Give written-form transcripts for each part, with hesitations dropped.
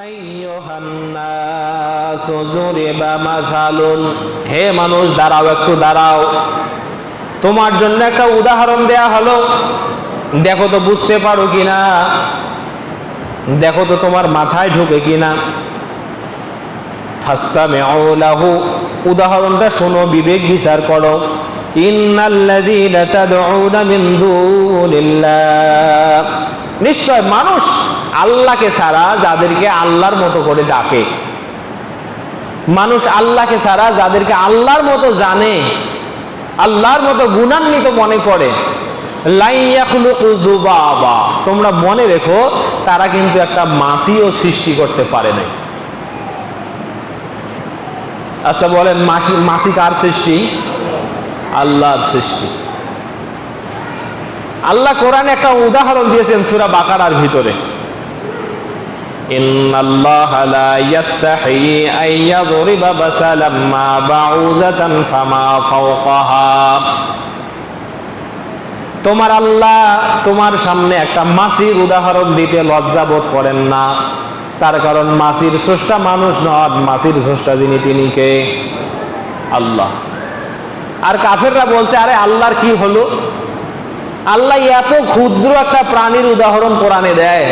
আইয়ুহান নাসু যুরিবা মাসালুন, হে মানুষ দাঁড়াও, একটু দাঁড়াও, তোমার জন্য একটা উদাহরণ দেয়া হলো, দেখো তো বুঝতে পারো কিনা, দেখো তো তোমার মাথায় ঢুকে কিনা। ফাসতামিউ লাহু, উদাহরণটা শোনো, বিবেক বিচার করো। ইন্নাল্লাযীনা তাদউনা মিন দুনিল্লাহ, নিশ্চয় মানুষ আল্লাহকে ছাড়া যাদেরকে আল্লাহর মতো করে ডাকে, মানুষ আল্লাহকে ছাড়া যাদেরকে আল্লাহর মতো জানে, আল্লাহর মতো গুণান্বিত মনে করে, লা ইয়াখলুকু যুবাবা, তোমরা মনে রেখো তারা কিন্তু একটা মাছিও সৃষ্টি করতে পারে নাই। আচ্ছা বলেন, মাছি কার সৃষ্টি? আল্লাহর সৃষ্টি। আল্লাহ কোরআনে একটা উদাহরণ দিয়েছেন সূরা বাকারার ভিতরে, ইন্নাল্লাহা লা ইস্তাহি আন ইয়াদরিবা মাসালাম মা বাউযাতান ফামা ফাওকাহা, তোমার আল্লাহ তোমার সামনে একটা মাছির উদাহরণ দিতে লজ্জাবোধ করেন না, তার কারণ মাছির স্রষ্টা মানুষ নন, মাছির স্রষ্টা যিনি তিনি কে? আল্লাহ। আর কাফেররা বলছে, আরে আল্লাহর কি হলো? আল্লাহ এত ক্ষুদ্র একটা প্রাণীর উদাহরণ কোরআনে দেয়।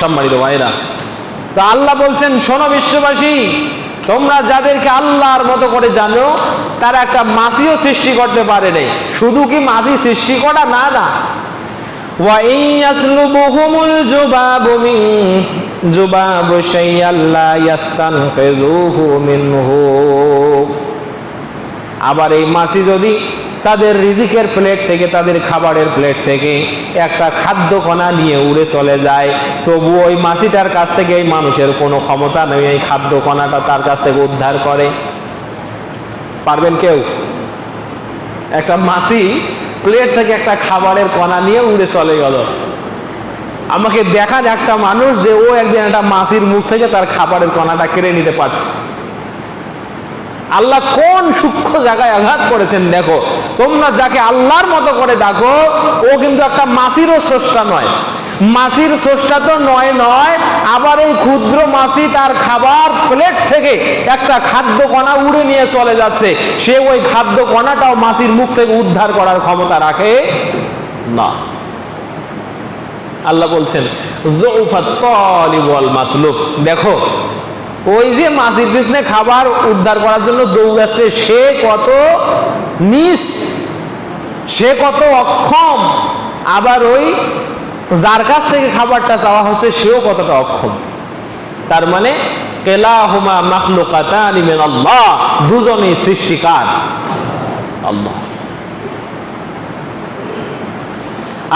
সম্মানিত ভাইরা, তো আল্লাহ বলছেন, শোনো বিশ্ববাসী, তোমরা যাদেরকে আল্লাহর মতো করে জানো তারা একটা মাছিও সৃষ্টি করতে পারে নাই। শুধু কি মাছি সৃষ্টি করা না, না, ওয়া ইয়াসলুবুহুমুল যুবাবু মিন যুবাবু শাইআন লা ইয়াস্তানকিযুহু মিনহু, আবার এই মাছি যদি তাদের রিজিকের প্লেট থেকে, তাদের খাবারের প্লেট থেকে একটা খাদ্য কণা নিয়ে উড়ে চলে যায়, তবু ওই মাছিটার কাছ থেকে এই মানুষের কোনো ক্ষমতা নেই এই খাদ্য কণাটা তার কাছ থেকে উদ্ধার করে। পারবেন কেউ? একটা মাছি প্লেট থেকে একটা খাবারের কণা নিয়ে উড়ে চলে গেল, আমাকে দেখান একটা মানুষ যে ও একদিন একটা মাছির মুখ থেকে তার খাবারের কণাটা কেড়ে নিতে পারছে। আল্লাহ কোন সূক্ষ্ম জায়গায় আঘাত করেছেন দেখো। তোমরা যাকে আল্লাহর মতো করে ডাকো ও কিন্তু একটা মাছিরও স্রষ্টা নয়, মাছির স্রষ্টা তো নয়, আবার এই ক্ষুদ্র মাছি তার খাবার প্লেট থেকে একটা খাদ্য কণা উড়ে নিয়ে চলে যাচ্ছে, সে ওই খাদ্য কণাটাও মাছির মুখ থেকে উদ্ধার করার ক্ষমতা রাখে না। আল্লাহ বলছেন, যুফাত তালিব ওয়াল মাতলুব, দেখো ওই যে মাছির পিছনে খাবার উদ্ধার করার জন্য দৌড়াচ্ছে, সে কত নিচ, সে কত অক্ষম, আবার ওই যার কাছ থেকে খাবারটা চাওয়া হচ্ছে সেও কতটা অক্ষম। তার মানে কিলাহুমা মাখলুকাতানি মিনাল্লাহ, দুজনেই সৃষ্টিকার আল্লাহ।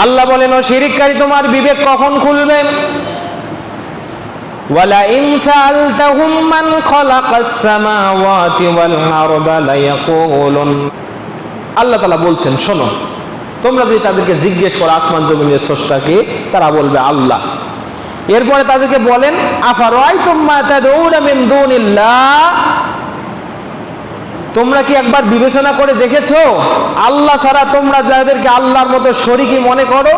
আল্লাহ বলেন, ও শিরিককারী তোমার বিবেক কখন খুলবে? ওয়ালা ইন সাআলতাহুম মান খালাকাস সামাওয়াতি ওয়াল আরদা লায়াকুলুন, আল্লাহ তাআলা বলছেন, শোনো, তোমরা যদি তাদেরকে জিজ্ঞেস করো আসমান জমিনের স্রষ্টা কে, তারা বলবে আল্লাহ। এরপরে তাদেরকে বলেন, আফারাআইতুম মা তাদউনা মিন দুনিল্লাহ, তোমরা কি একবার বিবেচনা করে দেখেছো আল্লাহ ছাড়া তোমরা যাদেরকে আল্লাহর মতো শরীকি মনে করো,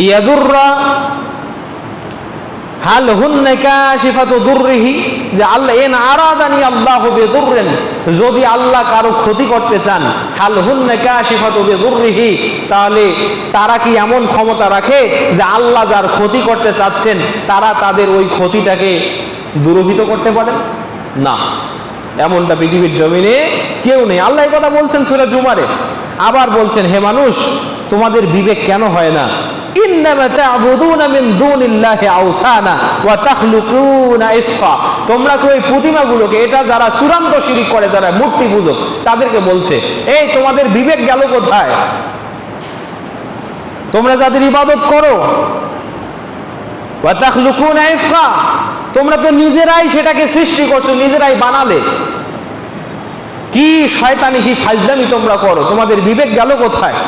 ইয়াদুররা হাল হুন্না কাশিফাতু দুররিহি, যে আল্লাহ ইন আরাদানি আল্লাহু বিদুররিন, যদি আল্লাহ কারো ক্ষতি করতে চান, হাল হুন্না কাশিফাতু বিদুররিহি, তাহলে তারা কি এমন ক্ষমতা রাখে যে আল্লাহ যার ক্ষতি করতে চাচ্ছেন তারা তাদের ওই ক্ষতিটাকে দূরীভূত করতে পারেন? না, এমনটা পৃথিবীর জমিনে কেউ নেই। আল্লাহ এই কথা বলছেন সূরা জুমারে। আবার বলছেন, হে মানুষ, তোমাদের বিবেক কেন হয় না? ইন্নামা তা'বুদুনা মিন দুনিল্লাহি আওসানা ওয়া তাখলুকুনা ইফকা, তোমরা কি ওই প্রতিমাগুলোকে, এটা যারা চূড়ান্ত শিরক করে, যারা মূর্তি পূজক, তাদেরকে বলছে, এই তোমাদের বিবেক গেল কোথায়? তোমরা যাদের ইবাদত করো, ওয়া তাখলুকুনা ইফকা, তোমরা তো নিজেরাই সেটাকে সৃষ্টি করছো, নিজেরাই বানালে, কি শয়তানি, কি ফাজলামি তোমরা করো, তোমাদের বিবেক গেল কোথায়?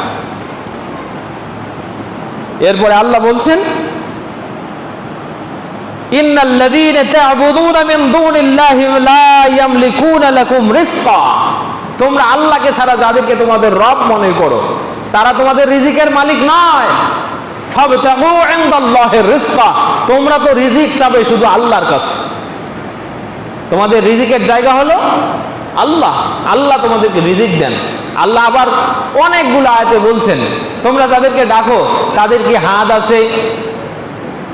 এরপরে আল্লাহ বলছেন, ইন্নাল্লাযীনা তা'বুদুনা মিন দুনিল্লাহি লা ইয়ামলিকুনা লাকুম রিজকা, তোমরা আল্লাহকে ছাড়া যাদেরকে তোমাদের রব মনে করো তারা তোমাদের রিজিকের মালিক নয়। ফাবতাগু ইনদাল্লাহির রিজকা, তোমরা তো রিজিক চাবে শুধু আল্লাহর কাছে। তোমাদের রিজিকের জায়গা হলো আল্লাহ, আল্লাহ তোমাদেরকে রিজিক দেন। আল্লাহ আবার অনেকগুলো আয়াতে বলছেন, তোমরা যাদেরকে ডাকো তাদের কি হাত আছে,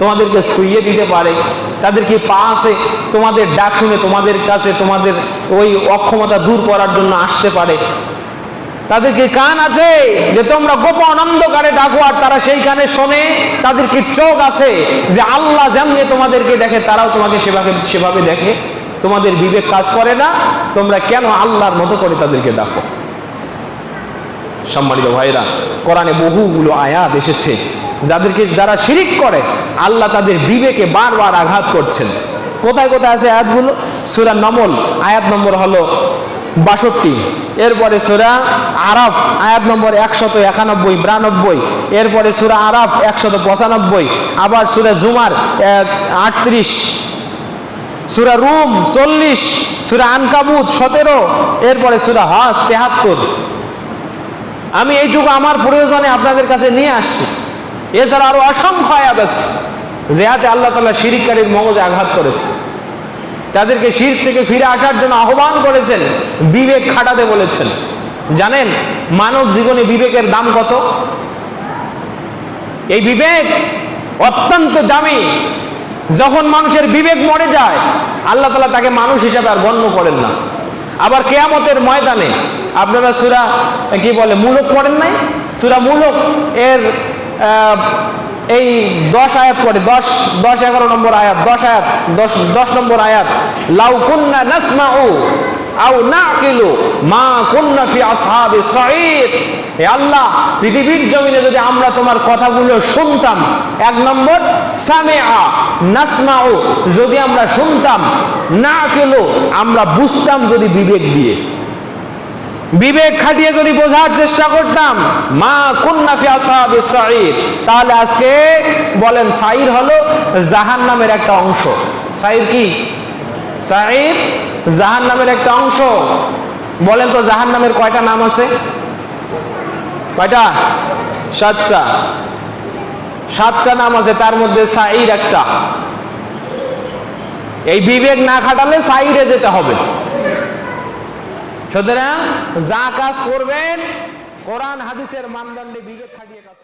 তোমাদেরকে শুইয়ে দিতে পারে, তাদের কি পা আছে, তোমাদের ডাক শুনে তোমাদের কাছে তোমাদের ওই অক্ষমতা দূর করার জন্য আসতে পারে, তাদের কি কান আছে যে তোমরা গোপন অন্ধকারে ডাকো আর তারা সেই কানে শোনে, তাদের কি চোখ আছে যে আল্লাহ যেমনি তোমাদেরকে দেখে তারাও তোমাকে সেভাবে দেখে, তোমাদের বিবেক কাজ করে না, তোমরা কেন আল্লাহর মতো করে তাদেরকে ডাকো? সম্মানিত ভাইরা, কোরআনে বহুগুলো আয়াত এসেছে যারা শিরিক করে আল্লাহ তাদের বিবেকে বারবার আঘাত করছেন। কোথায় কোথায় আছে আয়াতগুলো? সূরা নমল আয়াত নম্বর হলো 62, এরপরে সূরা আরাফ আয়াত নম্বর 191 92, এরপরে সূরা আরাফ 195, আবার সূরা জুমার 38, সূরা রুম 40, সূরা আনকাবুত 17, এরপরে সূরা হজ 73। আমি এইটুকু আমার প্রয়োজনে আপনাদের কাছে নিয়ে আসছি। এছাড়া আরো অসংখ্য আয়াত আছে যেহাতে আল্লাহ তাআলা শিরককারীর মগজে আঘাত করেছে, তাদেরকে শিরক থেকে ফিরে আসার জন্য আহ্বান করেছেন, বিবেক খাটাতে বলেছেন। জানেন মানব জীবনে বিবেকের দাম কত? এই বিবেক অত্যন্ত দামি। যখন মানুষের বিবেক মরে যায় আল্লাহ তাআলা তাকে মানুষ হিসাবে আর গণ্য করেন না। আবার কিয়ামতের ময়দানে আপনারা সূরা কি বলে মুলক পড়েন নাই? সূরা মুলক এর এই 10 আয়াত পড়ে, 10-11 নম্বর আয়াত, 10 নম্বর আয়াত, লাউ কুন্না নাসমাউ আও নাকিলু মা কুন্না ফি আসহাবিস সাঈদ। হে আল্লাহ, পৃথিবীর জমিনে যদি আমরা তোমার কথাগুলো শুনতাম, 1 নম্বর সামিআ নাসমাউ, যদি আমরা শুনতাম, নাকিলু আমরা বুঝতাম যদি বিবেক দিয়ে, বিবেক খাটিয়ে যদি বোঝার চেষ্টা করতাম, মা কুন্না ফি আসহাবিস সাঈদ, তাহলে আজকে বলেন সাঈর হলো জাহান্নামের একটা অংশ। সাঈর কি? সাঈর জাহান্নামের একটা অংশ। বলেন তো জাহান্নামের কয়টা নাম আছে? কয়টা? 7টা। 7টা নাম আছে, তার মধ্যে সাঈর একটা। এই বিবেক না খাটালে সাঈরে যেতে হবে। সুতরাং যা কাজ করবেন কোরআন হাদিসের মানদণ্ডে বিবেক খাটিয়ে কাজ